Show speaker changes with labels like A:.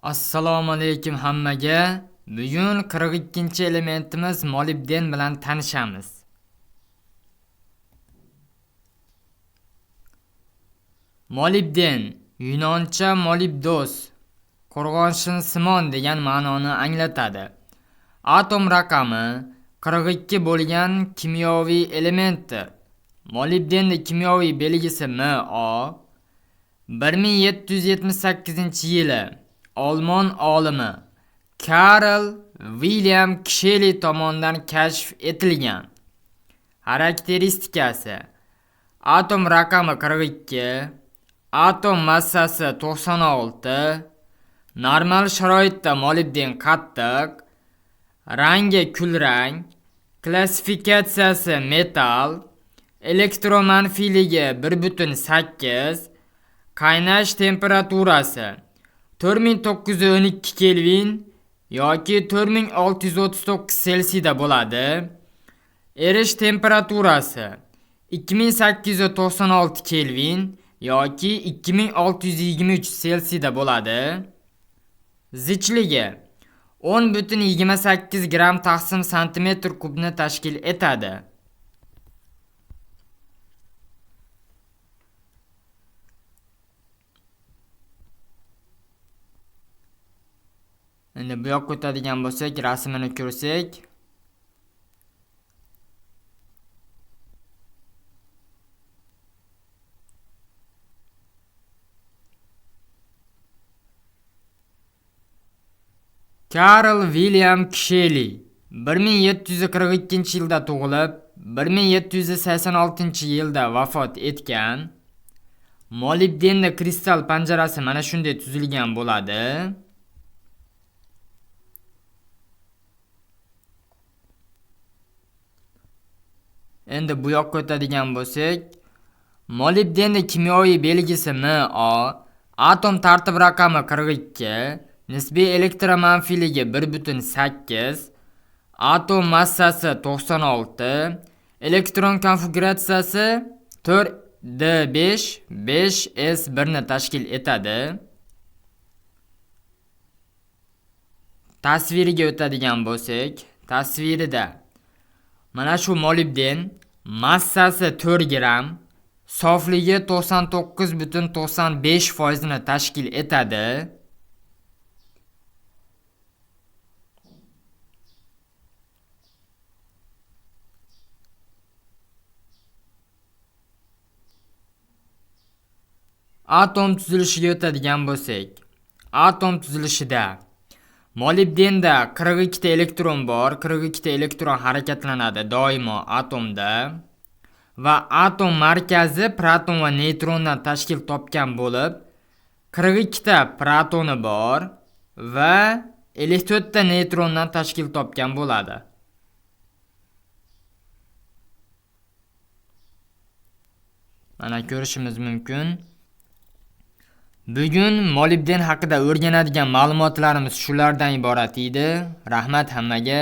A: Assalomu alaykum hammaga. Bugun 42-elementimiz molibden bilan tanishamiz. Molibden yunoncha molibdos, qo'rg'oshinsimon degan ma'noni anglatadi. Atom raqami 42 bo'lgan kimyoviy elementdir. Molibdenning kimyoviy belgisi Mo. 1778-yili Olmon olimi Karl William Ksheli tomonidan kashf etilgan. Xarakteristikasi: atom raqami 42, atom massasi 96, normal sharoitda molibden qattiq, rangi kulrang, klassifikatsiyasi metal, elektromanfiyligi 1.8, qaynash temperaturasi 4912 Kelvin yoki 4639 Selsiyda bo'ladi. Erish temperaturasi 2896 Kelvin yoki 2623 Selsiyda bo'ladi. Zichligi 10.28 gram taqsim santimetr kubni tashkil etadi. Endi bu yoqqa o'tadigan bo'lsak, rasmini ko'rsak, Karl William Ksheli 1742-yilda tug'ilib, 1786-yilda vafot etgan. Molibdenning kristal panjarasi mana shunday tuzilgan bo'ladi. Endi bu yoqqa o'tadigan bo'lsak, molibdenning kimyoviy belgisi Mo, atom tartib raqami 42, nisbiy elektromanfiyligi 1.8, atom massasi 96, elektron konfiguratsiyasi 4d5 5s1 ni tashkil etadi. Tasviriga o'tadigan bo'lsak, tasvirida mana shu molibden massasi 4 gram, sofligi 99.95% ni tashkil etadi. Atom tuzilishiga o'tadigan bo'lsak, atom tuzilishida molibdenda 42 ta elektron bor, 42 ta elektron harakatlanadi doimo atomda va atom markazi proton va neytrondan tashkil topgan bo'lib, 42 ta protoni bor va 54 ta neytrondan tashkil topgan bo'ladi. Mana ko'rishimiz mumkin. Bugun molibden haqida o'rganadigan ma'lumotlarimiz shulardan iborat edi. Rahmat hammaga.